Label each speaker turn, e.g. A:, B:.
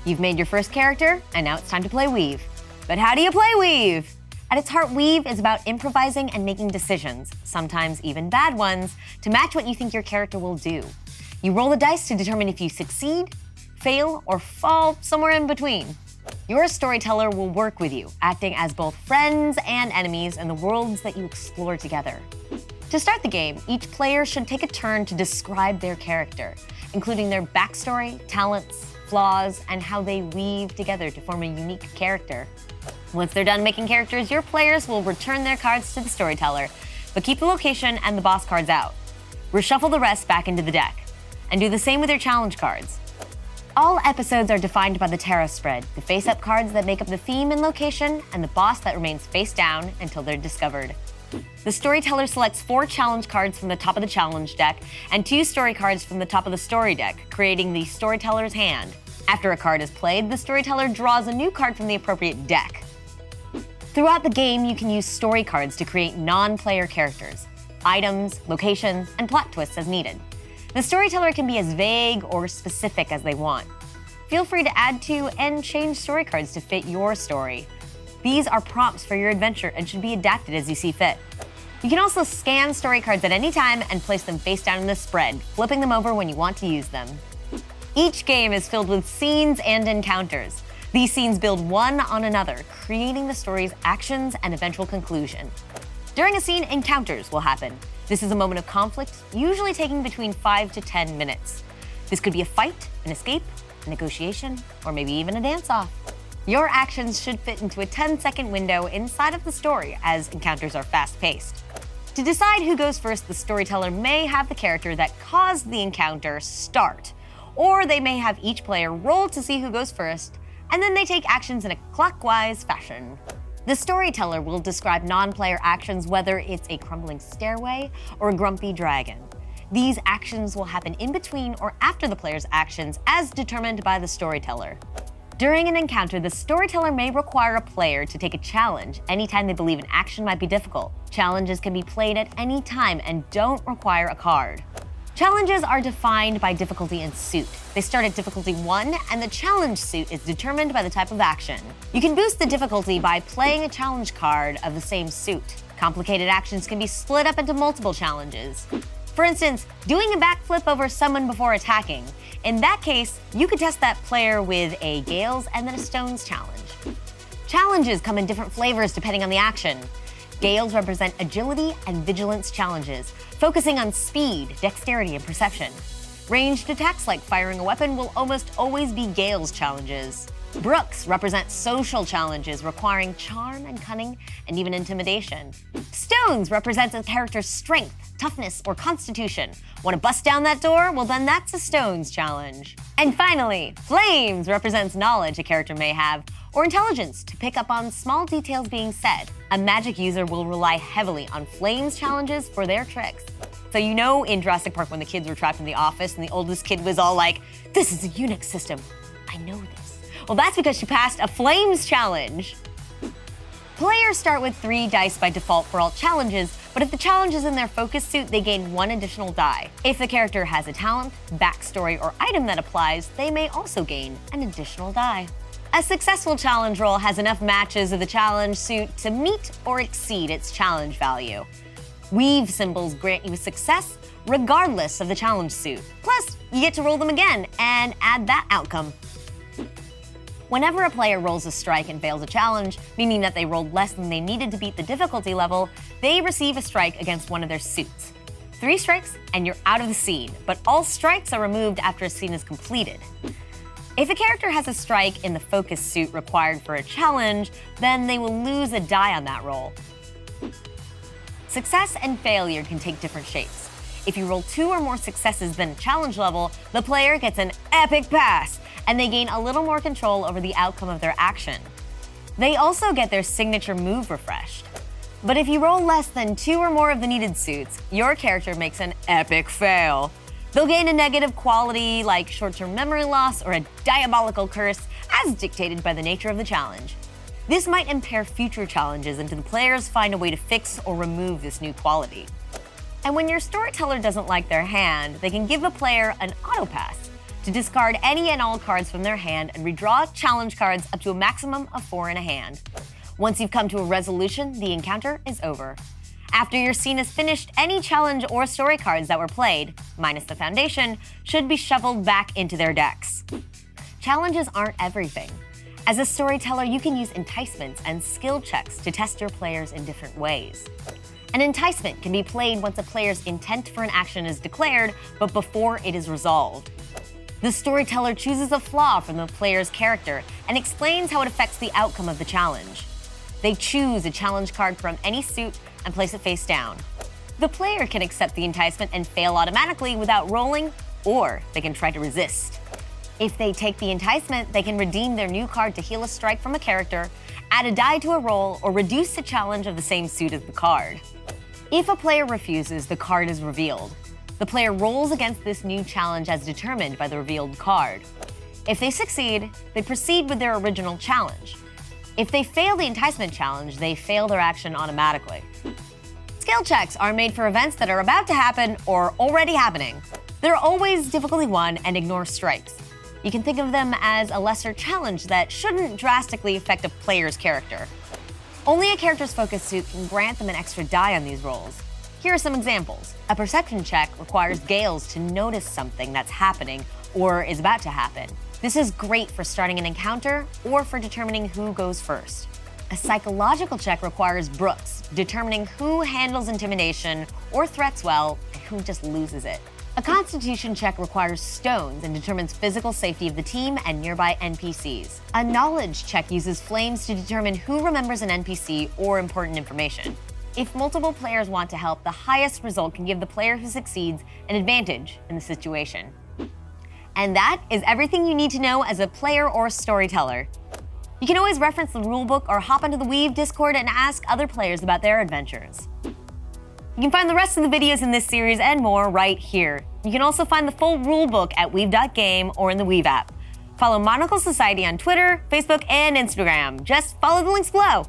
A: You've made your first character, and now it's time to play Weave. But how do you play Weave? At its heart, Weave is about improvising and making decisions, sometimes even bad ones, to match what you think your character will do. You roll the dice to determine if you succeed, fail, or fall somewhere in between. Your storyteller will work with you, acting as both friends and enemies in the worlds that you explore together. To start the game, each player should take a turn to describe their character, including their backstory, talents, flaws, and how they weave together to form a unique character. Once they're done making characters, your players will return their cards to the storyteller, but keep the location and the boss cards out. Reshuffle the rest back into the deck, and do the same with your challenge cards. All episodes are defined by the tarot spread, the face-up cards that make up the theme and location, and the boss that remains face down until they're discovered. The storyteller selects 4 challenge cards from the top of the challenge deck and 2 story cards from the top of the story deck, creating the storyteller's hand. After a card is played, the storyteller draws a new card from the appropriate deck. Throughout the game, you can use story cards to create non-player characters, items, locations, and plot twists as needed. The storyteller can be as vague or specific as they want. Feel free to add to and change story cards to fit your story. These are prompts for your adventure and should be adapted as you see fit. You can also scan story cards at any time and place them face down in the spread, flipping them over when you want to use them. Each game is filled with scenes and encounters. These scenes build one on another, creating the story's actions and eventual conclusion. During a scene, encounters will happen. This is a moment of conflict, usually taking between 5 to 10 minutes. This could be a fight, an escape, a negotiation, or maybe even a dance-off. Your actions should fit into a 10-second window inside of the story, as encounters are fast-paced. To decide who goes first, the storyteller may have the character that caused the encounter start, or they may have each player roll to see who goes first, and then they take actions in a clockwise fashion. The storyteller will describe non-player actions, whether it's a crumbling stairway or a grumpy dragon. These actions will happen in between or after the player's actions, as determined by the storyteller. During an encounter, the storyteller may require a player to take a challenge anytime they believe an action might be difficult. Challenges can be played at any time and don't require a card. Challenges are defined by difficulty and suit. They start at difficulty 1, and the challenge suit is determined by the type of action. You can boost the difficulty by playing a challenge card of the same suit. Complicated actions can be split up into multiple challenges. For instance, doing a backflip over someone before attacking. In that case, you could test that player with a Gales and then a Stones challenge. Challenges come in different flavors depending on the action. Gales represent agility and vigilance challenges, focusing on speed, dexterity, and perception. Ranged attacks like firing a weapon will almost always be Gales challenges. Brooks represent social challenges requiring charm and cunning and even intimidation. Stones represents a character's strength, toughness, or constitution. Want to bust down that door? Well, then that's a Stones challenge. And finally, Flames represents knowledge a character may have, or intelligence to pick up on small details being said. A magic user will rely heavily on Flames challenges for their tricks. So you know in Jurassic Park when the kids were trapped in the office and the oldest kid was all like, "This is a Unix system. I know this." Well, that's because she passed a Flames challenge. Players start with 3 dice by default for all challenges, but if the challenge is in their focus suit, they gain 1 additional die. If the character has a talent, backstory, or item that applies, they may also gain an additional die. A successful challenge roll has enough matches of the challenge suit to meet or exceed its challenge value. Weave symbols grant you a success regardless of the challenge suit. Plus, you get to roll them again and add that outcome. Whenever a player rolls a strike and fails a challenge, meaning that they rolled less than they needed to beat the difficulty level, they receive a strike against one of their suits. 3 strikes and you're out of the scene, but all strikes are removed after a scene is completed. If a character has a strike in the focus suit required for a challenge, then they will lose a die on that roll. Success and failure can take different shapes. If you roll 2 or more successes than a challenge level, the player gets an epic pass, and they gain a little more control over the outcome of their action. They also get their signature move refreshed. But if you roll less than 2 or more of the needed suits, your character makes an epic fail. They'll gain a negative quality like short-term memory loss or a diabolical curse, as dictated by the nature of the challenge. This might impair future challenges until the players find a way to fix or remove this new quality. And when your storyteller doesn't like their hand, they can give a player an auto pass. to discard any and all cards from their hand and redraw challenge cards up to a maximum of 4 in a hand. Once you've come to a resolution, the encounter is over. After your scene is finished, any challenge or story cards that were played, minus the foundation, should be shoveled back into their decks. Challenges aren't everything. As a storyteller, you can use enticements and skill checks to test your players in different ways. An enticement can be played once a player's intent for an action is declared, but before it is resolved. The storyteller chooses a flaw from the player's character and explains how it affects the outcome of the challenge. They choose a challenge card from any suit and place it face down. The player can accept the enticement and fail automatically without rolling, or they can try to resist. If they take the enticement, they can redeem their new card to heal a strike from a character, add a die to a roll, or reduce the challenge of the same suit as the card. If a player refuses, the card is revealed. The player rolls against this new challenge as determined by the revealed card. If they succeed, they proceed with their original challenge. If they fail the enticement challenge, they fail their action automatically. Skill checks are made for events that are about to happen or already happening. They're always difficulty 1 and ignore strikes. You can think of them as a lesser challenge that shouldn't drastically affect a player's character. Only a character's focus suit can grant them an extra die on these rolls. Here are some examples. A perception check requires Gales to notice something that's happening or is about to happen. This is great for starting an encounter or for determining who goes first. A psychological check requires Brooks, determining who handles intimidation or threats well and who just loses it. A constitution check requires Stones and determines physical safety of the team and nearby NPCs. A knowledge check uses Flames to determine who remembers an NPC or important information. If multiple players want to help, the highest result can give the player who succeeds an advantage in the situation. And that is everything you need to know as a player or storyteller. You can always reference the rulebook or hop onto the Weave Discord and ask other players about their adventures. You can find the rest of the videos in this series and more right here. You can also find the full rulebook at Weave.Game or in the Weave app. Follow Monocle Society on Twitter, Facebook, and Instagram. Just follow the links below.